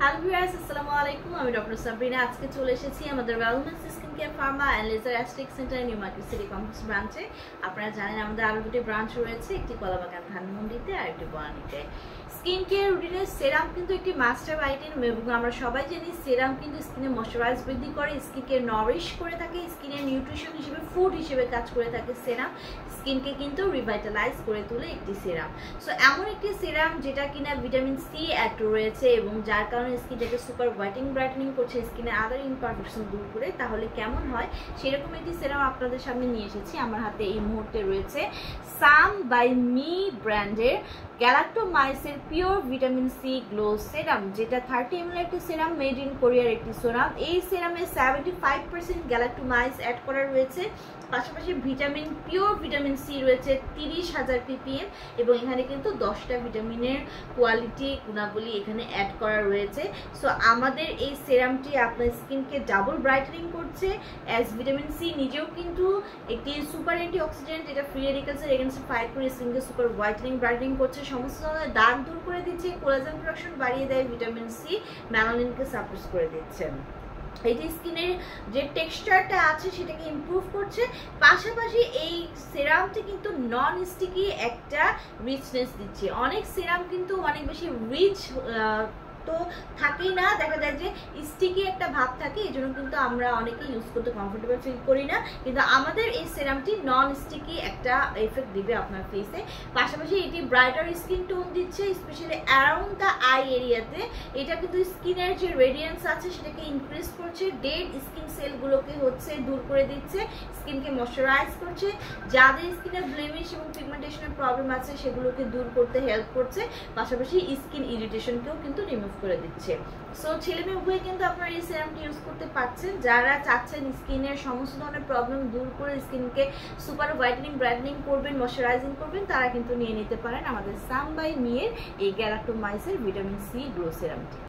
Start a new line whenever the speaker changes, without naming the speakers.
Hello viewers, আসসালামু আলাইকুম। আমি ডক্টর সাবরিনা। আজকে চলে এসেছি আমাদের Wellness Skin Care Pharma and Laser Aesthetic Centre New Market City Complex ব্রাঞ্চে। আপনারা জানেন আমাদের আরও দুটি ব্রাঞ্চ রয়েছে, একটি কলাবাগান ধানমন্ডিতে আর একটি বনানীতে। স্কিন কেয়ার রুটিনের সেরাম কিন্তু একটি মাস্টার আইটেম এবং আমরা সবাই জানি সেরাম কিন্তু স্কিনে ময়শ্চারাইজ বৃদ্ধি করে, স্কিনকে নারিশ করে থাকে, স্কিনের নিউট্রিশন হিসেবে ফুড হিসেবে কাজ করে থাকে সেরাম। স্কিনকে কিন্তু রিভাইটালাইজ করে তোলে একটি সেরাম। সো এমন একটি সেরাম যেটা কিনা ভিটামিন সি অ্যাড রয়েছে এবং যার কারণে স্কিনটাকে সুপার হোয়াইটিং ব্রাইটেনিং করছে, স্কিনের আদার ইমপারফেকশন দূর করে। তাহলে কেমন হয় সেরকম একটি সেরাম আপনাদের সামনে নিয়ে এসেছি। আমার হাতে এই মুহূর্তে রয়েছে সাম বাই মি ব্র্যান্ডের গ্যালাক্টোমাইসের পিওর ভিটামিন সি গ্লো সেরাম, যেটা 30 ml একটি সেরাম, মেড ইন কোরিয়ার একটি সেরাম। এই সেরামে 75% গ্যালাক্টোমাইস অ্যাড করা রয়েছে, পাশাপাশি পিওর ভিটামিন সি রয়েছে 30,000 ppm এবং এখানে কিন্তু 10টা ভিটামিনের কোয়ালিটি গুণাবলী এখানে অ্যাড করা রয়েছে। সো আমাদের এই সেরামটি আপনার স্কিনকে ডাবল ব্রাইটেনিং করছে, অ্যাজ ভিটামিন সি নিজেও কিন্তু একটি সুপার অ্যান্টিঅক্সিডেন্ট, যেটা ফ্রি রেডিক্যালসের এগেইনস্টে ফাইট করে স্কিনকে সুপার হোয়াইটেনিং ব্রাইটেনিং করছে, সমস্ত ধরনের দাগ দূর করে দিচ্ছে, কোলাজেন প্রোডাকশন বাড়িয়ে দেয়, ভিটামিন সি মেলানিনকে সাপোর্ট করে দিচ্ছে। এটি স্কিনের যে টেক্সচারটা আছে সেটাকে ইমপ্রুভ করছে, পাশাপাশি এই সেরামটি কিন্তু নন স্টিকি একটা রিচনেস দিচ্ছে। অনেক সেরাম কিন্তু অনেক বেশি রিচ তো থাকেই না, দেখা যায় যে স্টিকি একটা ভাব থাকে, এই জন্য কিন্তু আমরা অনেকে ইউজ করতে কমফোর্টেবল ফিল করি না। কিন্তু আমাদের এই সেরামটি নন স্টিকি একটা এফেক্ট দিবে আপনার ফেসে, পাশাপাশি এটি ব্রাইটার স্কিন টোন দিচ্ছে, স্পেশালি অ্যারাউন্ড দ্য আই এরিয়াতে। এটা কিন্তু স্কিনের যে রেডিয়েন্স আছে সেটাকে ইনক্রিজ করছে, ডেড স্কিন সেলগুলোকে দূর করে দিচ্ছে, স্কিনকে ময়শ্চারাইজ করছে, যাদের স্কিনের ব্লেমিশ এবং পিগমেন্টেশনের প্রবলেম আছে সেগুলোকে দূর করতে হেল্প করছে, পাশাপাশি স্কিন ইরিটেশনকেও কিন্তু রিমুভ করে দিচ্ছে। সো ছেলে মেয়ে উভয়ে কিন্তু আপনারা এই সেরামটি ইউজ করতে পারছেন। যারা চাচ্ছেন স্কিনের সমস্ত ধরনের প্রবলেম দূর করে স্কিনকে সুপার হোয়াইটেনিং ব্রাইটেনিং করবেন, ময়শ্চারাইজিং করবেন, তারা কিন্তু নিয়ে নিতে পারেন আমাদের সাম বাই মি এর এই গ্যালাক্টোমাইসের ভিটামিন সি গ্লো সেরামটি।